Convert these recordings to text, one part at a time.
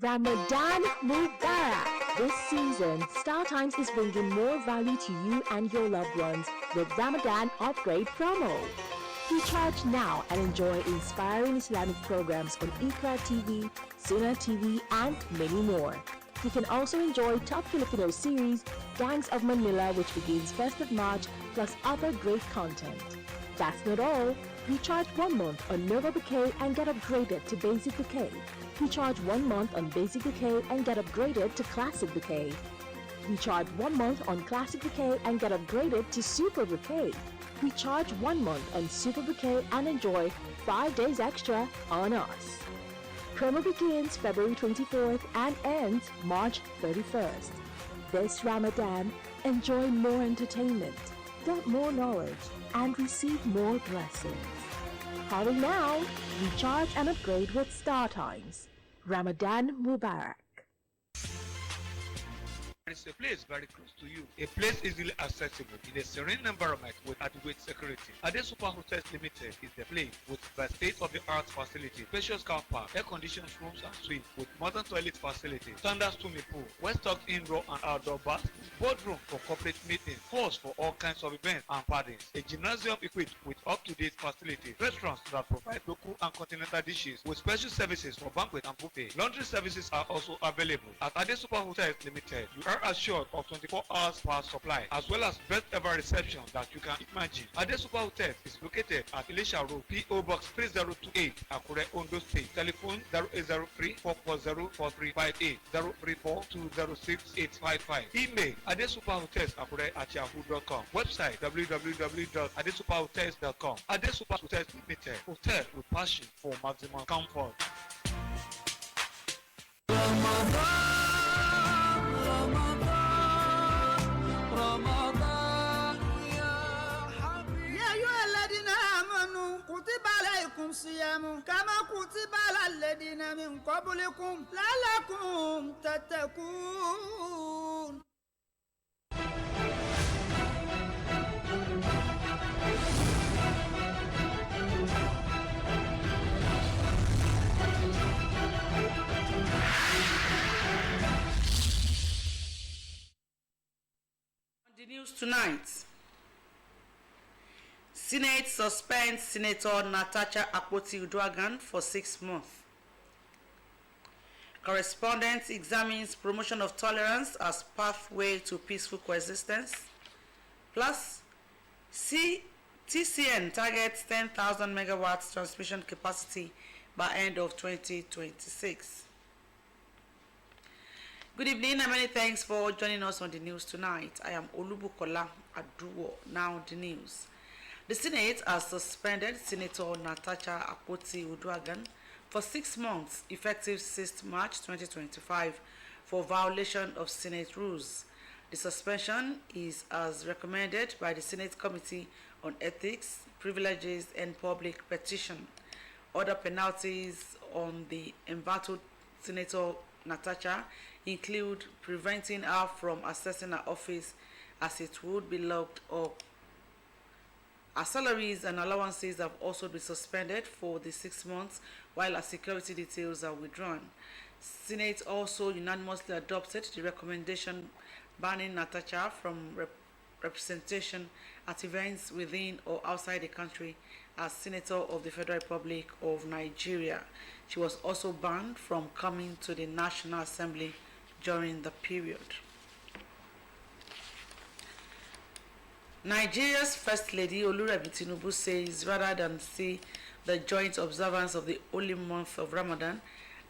Ramadan Mubarak! This season, StarTimes is bringing more value to you and your loved ones with Ramadan Upgrade promo. Recharge now and enjoy inspiring Islamic programs on Ikra TV, Sunnah TV, and many more. You can also enjoy top Filipino series Gangs of Manila, which begins 1st of March, plus other great content. That's not all. Recharge 1 month on Nova Bouquet and get upgraded to Basic Bouquet. Recharge 1 month on Basic Bouquet and get upgraded to Classic Bouquet. Recharge 1 month on Classic Bouquet and get upgraded to Super Bouquet. Recharge 1 month on Super Bouquet and enjoy 5 days extra on us. Promo begins February 24th and ends March 31st. This Ramadan, enjoy more entertainment, get more knowledge, and receive more blessings. Hurry now! Recharge and upgrade with StarTimes. Ramadan Mubarak. It's a place very close to you. A place easily accessible in a serene environment with adequate security. Ade Super Hotels Limited is the place with the state-of-the-art facility, spacious car park, air-conditioned rooms and suites with modern toilet facility, standard swimming pool, well-stocked indoor and outdoor baths, boardroom for corporate meetings, halls for all kinds of events and parties, a gymnasium equipped with up-to-date facilities, restaurants that provide local and continental dishes with special services for banquet and buffet. Laundry services are also available. At Ade Super Hotels Limited, you are assured of 24 hours power supply as well as best ever reception that you can imagine. Ade Super Hotels is located at Elisha Road, PO Box 3028, Akure, Ondo State. Telephone 0803 440 4358, 034 206 855. Email adesuperhotels@yahoo.com. Website www.adesuperhotels.com. Ade Super Hotels Limited, hotel with passion for maximum comfort. صيام كما كتب على الذين من قبلكم لعلكم تتقون. On the news tonight, Senate suspends Senator Nta Akure for 6 months. Correspondent examines promotion of tolerance as pathway to peaceful coexistence. Plus, TCN targets 10,000 megawatts transmission capacity by end of 2026. Good evening and many thanks for joining us on the news tonight. I am Olubukola Aduwo. Now the news. The Senate has suspended Senator Nta Akure for 6 months, effective 6th March 2025, for violation of Senate rules. The suspension is as recommended by the Senate Committee on Ethics, Privileges and Public Petition. Other penalties on the embattled Senator Nta include preventing her from accessing her office as it would be locked up. Her salaries and allowances have also been suspended for the 6 months while her security details are withdrawn. Senate also unanimously adopted the recommendation banning Nta from representation at events within or outside the country as Senator of the Federal Republic of Nigeria. She was also banned from coming to the National Assembly during the period. Nigeria's First Lady Oluremi Tinubu says rather than see the joint observance of the holy month of Ramadan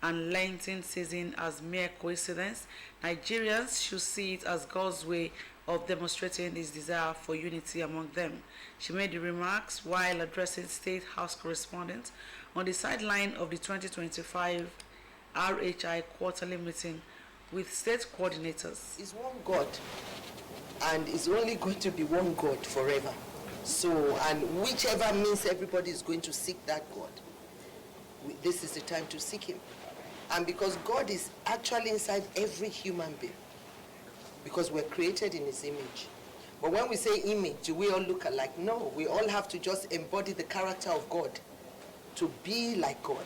and Lenten season as mere coincidence, Nigerians should see it as God's way of demonstrating his desire for unity among them. She made the remarks while addressing State House correspondents on the sideline of the 2025 RHI quarterly meeting with state coordinators. Is one God, and it's only going to be one God forever. So, and whichever means everybody is going to seek that God, this is the time to seek him. And because God is actually inside every human being, because we're created in his image. But when we say image, do we all look alike? No, we all have to just embody the character of God to be like God.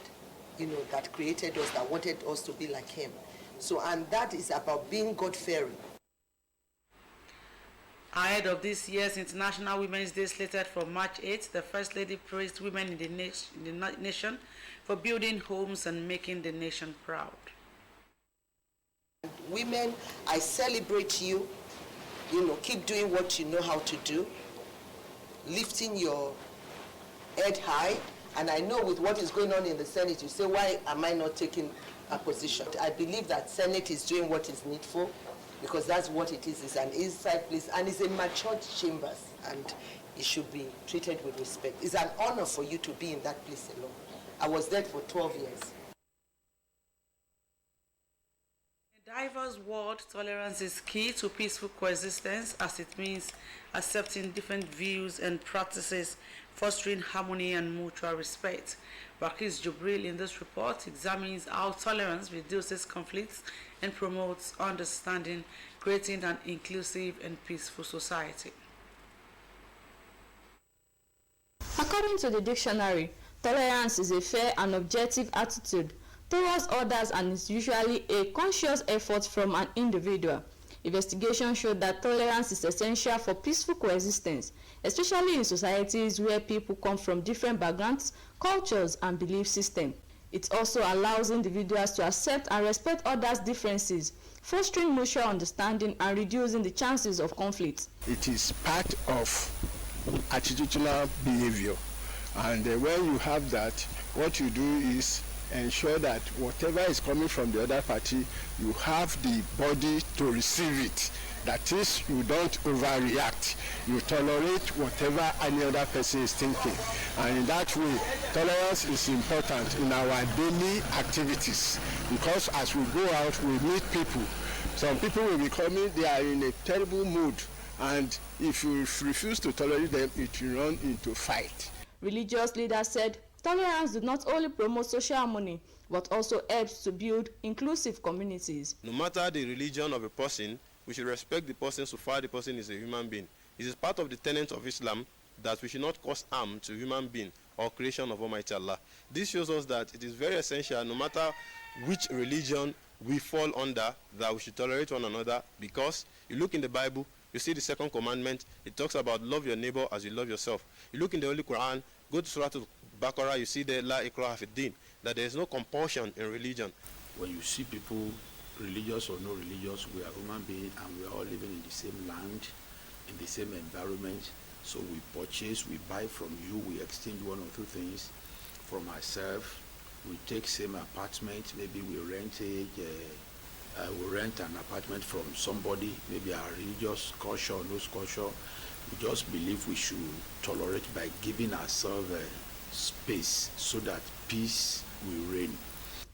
that created us, that wanted us to be like him. So, and that is about being God-fearing. Ahead of this year's International Women's Day slated for March 8th, the First Lady praised women in the nation for building homes and making the nation proud. Women, I celebrate you. Keep doing what you know how to do, lifting your head high. And I know with what is going on in the Senate, you say, why am I not taking a position? I believe that Senate is doing what is needful, because that's what it is. It's an inside place, and it's a matured chambers, and it should be treated with respect. It's an honor for you to be in that place alone. I was there for 12 years. In a diverse world, tolerance is key to peaceful coexistence, as it means accepting different views and practices, fostering harmony and mutual respect. Bakis Jubril in this report examines how tolerance reduces conflicts and promotes understanding, creating an inclusive and peaceful society. According to the dictionary, tolerance is a fair and objective attitude towards others and is usually a conscious effort from an individual. Investigation showed that tolerance is essential for peaceful coexistence, especially in societies where people come from different backgrounds, cultures, and belief systems. It also allows individuals to accept and respect others' differences, fostering mutual understanding and reducing the chances of conflict. It is part of attitudinal behavior, and when you have that, what you do is ensure that whatever is coming from the other party, you have the body to receive it. That is, you don't overreact. You tolerate whatever any other person is thinking. And in that way, tolerance is important in our daily activities, because as we go out, we meet people. Some people will be coming, they are in a terrible mood, and if you refuse to tolerate them, it will run into fight. Religious leaders said tolerance does not only promote social harmony, but also helps to build inclusive communities. No matter the religion of a person, we should respect the person so far the person is a human being. It is part of the tenets of Islam that we should not cause harm to human being or creation of Almighty Allah. This shows us that it is very essential, no matter which religion we fall under, that we should tolerate one another, because you look in the Bible, you see the second commandment, it talks about love your neighbor as you love yourself. You look in the Holy Quran, go to Surah Al-Baqarah, you see there, La ikraha fi din, that there is no compulsion in religion. When you see people, religious or no religious, we are human beings and we are all living in the same land, in the same environment. So we purchase, we buy from you, we exchange one or two things from ourselves. We take same apartment, maybe we rent an apartment from somebody, maybe our religious culture or no culture. We just believe we should tolerate by giving ourselves space so that peace will reign.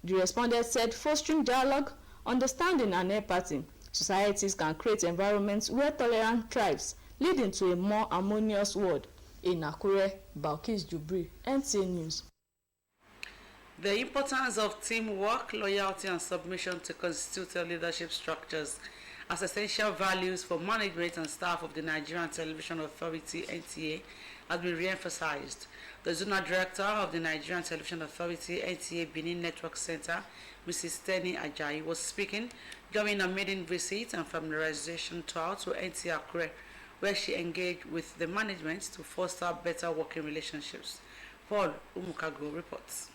The respondent said fostering dialogue, understanding and empathy, societies can create environments where tolerance thrives, leading to a more harmonious world. In Akure, Bakis Jubril, Nta News. The importance of teamwork, loyalty, and submission to constituted leadership structures as essential values for management and staff of the Nigerian Television Authority (NTA) has been re-emphasized. The Zonal Director of the Nigerian Television Authority (NTA) Benin Network Center, Mrs. Tenny Ajayi, was speaking during a maiden visit and familiarization tour to Nta Akure, where she engaged with the management to foster better working relationships. Paul Umukago reports.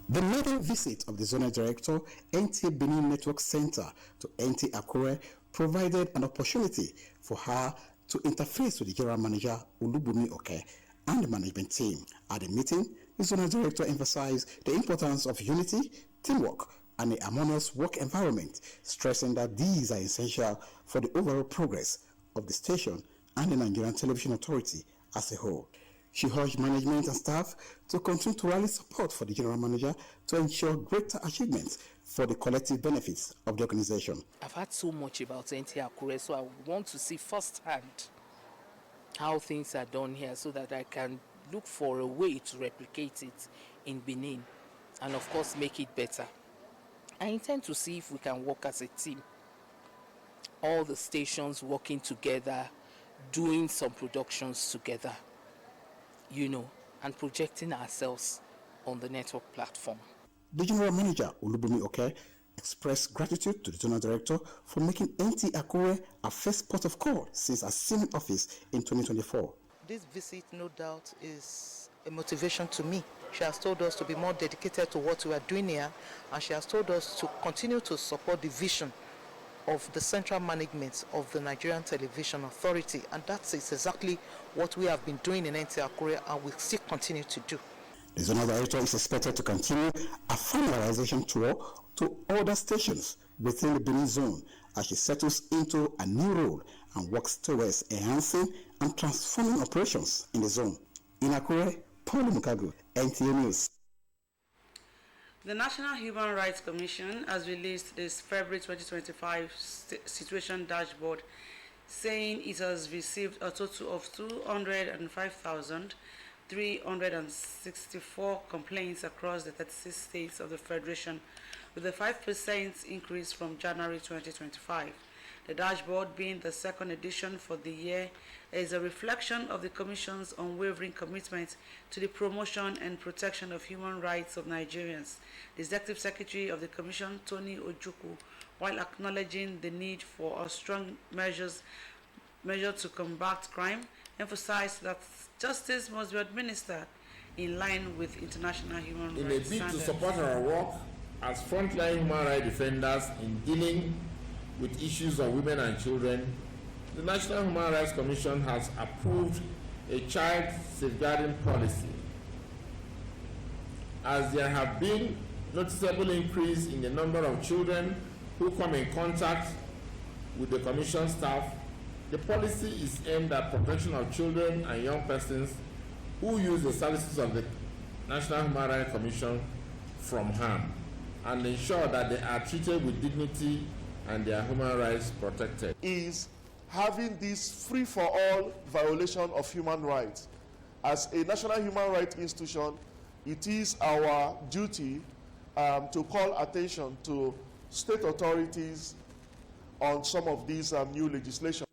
The maiden visit of the Zonal Director, NTA Benin Network Center to Nta Akure provided an opportunity for her to interface with the General Manager, Olubunmi Oke, and the management team. At the meeting, the Zonal Director emphasized the importance of unity, teamwork, and a harmonious work environment, stressing that these are essential for the overall progress of the station and the Nigerian Television Authority as a whole. She urged management and staff to continue to rally support for the General Manager to ensure greater achievements for the collective benefits of the organization. I've heard so much about Nta Akure, so I want to see firsthand how things are done here so that I can look for a way to replicate it in Benin and of course make it better. I intend to see if we can work as a team. All the stations working together, doing some productions together, and projecting ourselves on the network platform. The General Manager, Olubunmi Oke, expressed gratitude to the General Director for making Nta Akure a first port of call since assuming office in 2024. This visit, no doubt, is a motivation to me. She has told us to be more dedicated to what we are doing here, and she has told us to continue to support the vision of the central management of the Nigerian Television Authority, and that is exactly what we have been doing in Nta Akure and will still continue to do. The Zonal Director is expected to continue a familiarization tour to other stations within the Benin Zone as she settles into a new role and works towards enhancing and transforming operations in the zone. In Akure, Paul Mukagu, NTA News. The National Human Rights Commission has released this February 2025 situation dashboard, saying it has received a total of 205,364 complaints across the 36 states of the Federation, with a 5% increase from January 2025. The dashboard, being the second edition for the year, is a reflection of the Commission's unwavering commitment to the promotion and protection of human rights of Nigerians. The Executive Secretary of the Commission, Tony Ojukwu, while acknowledging the need for a strong measures to combat crime, emphasized that justice must be administered in line with international human rights standards. In a bid to support our work as frontline human rights defenders in dealing with issues of women and children, the National Human Rights Commission has approved a child safeguarding policy. As there have been noticeable increase in the number of children who come in contact with the Commission staff, the policy is aimed at protection of children and young persons who use the services of the National Human Rights Commission from harm, and ensure that they are treated with dignity and their human rights protected. Is having this free-for-all violation of human rights. As a national human rights institution, it is our duty to call attention to state authorities on some of these new legislation.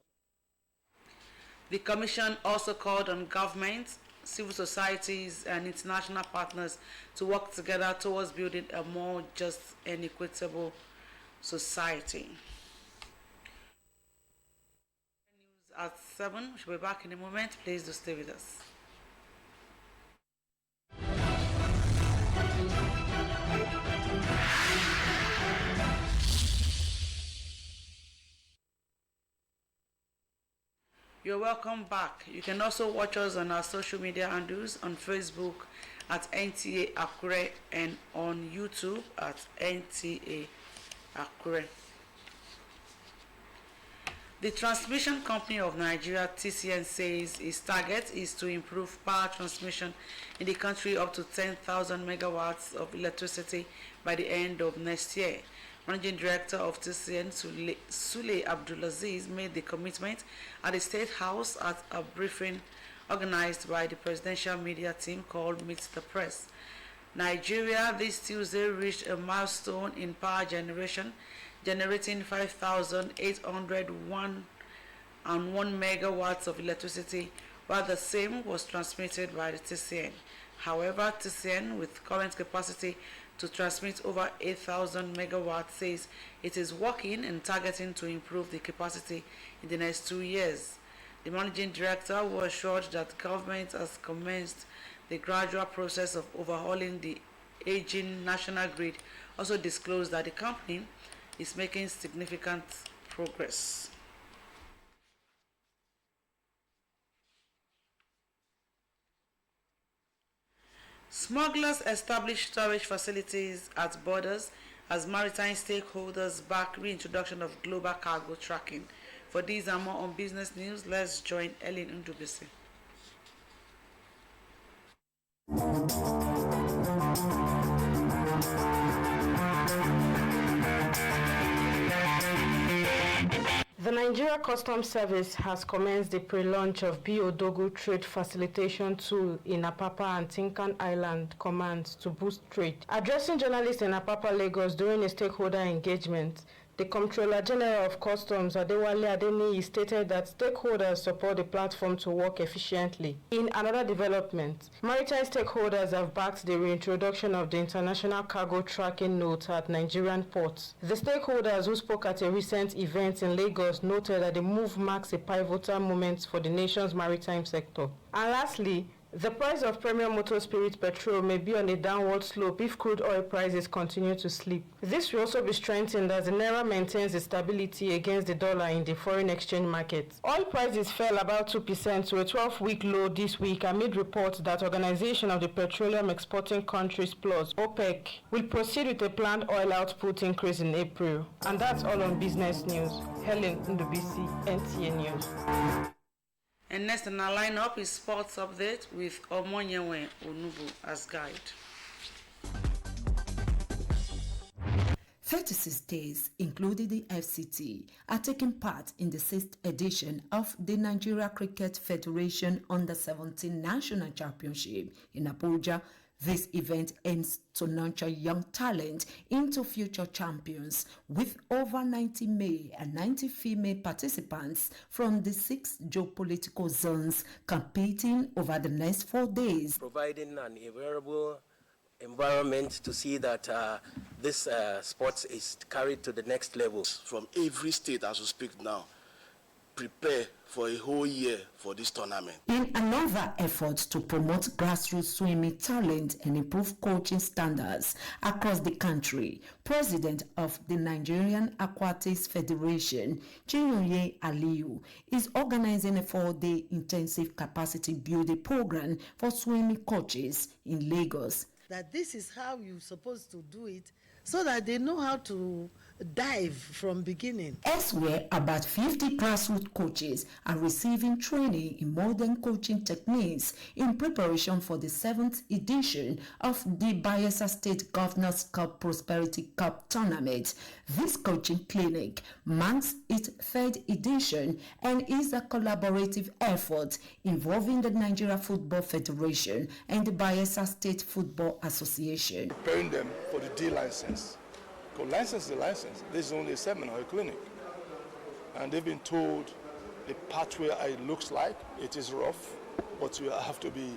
The Commission also called on governments, civil societies, and international partners to work together towards building a more just and equitable society. News at 7. We'll be back in a moment. Please do stay with us. You're welcome back. You can also watch us on our social media handles on Facebook at Nta Akure and on YouTube at Nta Akure. The Transmission Company of Nigeria, TCN, says its target is to improve power transmission in the country up to 10,000 megawatts of electricity by the end of next year. Managing Director of TCN, Sule Abdulaziz, made the commitment at the State House at a briefing organized by the presidential media team called Meet the Press. Nigeria this Tuesday reached a milestone in power generation, generating 5,801 megawatts of electricity, while the same was transmitted by the TCN. However, TCN, with current capacity to transmit over 8,000 megawatts, says it is working and targeting to improve the capacity in the next 2 years. The managing director was assured that government has commenced the gradual process of overhauling the aging national grid. Also disclosed that the company is making significant progress. Smugglers establish storage facilities at borders as maritime stakeholders back reintroduction of global cargo tracking. For these and more on business news, let's join Ellen Ndubisi. The Nigeria Customs Service has commenced the pre-launch of Biodogu Trade Facilitation Tool in Apapa and Tinkan Island Commands to boost trade. Addressing journalists in Apapa, Lagos during a stakeholder engagement, The Comptroller General of Customs, Adewale Adeniyi, stated that stakeholders support the platform to work efficiently. In another development, maritime stakeholders have backed the reintroduction of the International Cargo Tracking Note at Nigerian ports. The stakeholders who spoke at a recent event in Lagos noted that the move marks a pivotal moment for the nation's maritime sector. And lastly, the price of premium motor spirit petrol may be on a downward slope if crude oil prices continue to slip. This will also be strengthened as the naira maintains its stability against the dollar in the foreign exchange market. Oil prices fell about 2% to a 12-week low this week amid reports that Organization of the Petroleum Exporting Countries Plus, OPEC, will proceed with a planned oil output increase in April. And that's all on business news. Helen Ndubisi, NTA News. And next in our lineup is Sports Update with Omonyewe Onubu as guide. 36 states, including the FCT, are taking part in the 6th edition of the Nigeria Cricket Federation Under-17 National Championship in Abuja. This event aims to nurture young talent into future champions, with over 90 male and 90 female participants from the 6 geopolitical zones competing over the next 4 days. Providing an available environment to see that this sport is carried to the next level. From every state as we speak now, prepare for a whole year for this tournament. In another effort to promote grassroots swimming talent and improve coaching standards across the country, President of the Nigerian Aquatics Federation, Chinyonye Aliyu, is organizing a 4-day intensive capacity building program for swimming coaches in Lagos. That this is how you're supposed to do it, so that they know how to dive from beginning. Elsewhere, about 50 grassroots coaches are receiving training in modern coaching techniques in preparation for the 7th edition of the Bayelsa State Governors Cup Prosperity Cup Tournament. This coaching clinic marks its 3rd edition and is a collaborative effort involving the Nigeria Football Federation and the Bayelsa State Football Association. Preparing them for the D license. Because license is a license. This is only a seminar, a clinic. And they've been told the pathway it looks like. It is rough, but you have to be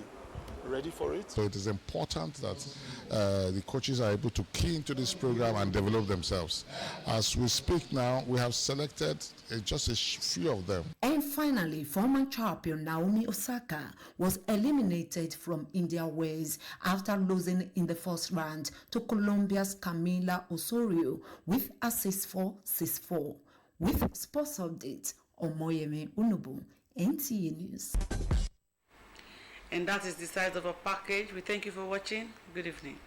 ready for it. So it is important that the coaches are able to key into this program and develop themselves. As we speak now, we have selected just a few of them. And finally, former champion Naomi Osaka was eliminated from India Wales after losing in the first round to Colombia's Camila Osorio with a 6-4, 6-4. With sports update, Omoyeme Unubu, NTA News. And that is the size of our package. We thank you for watching. Good evening.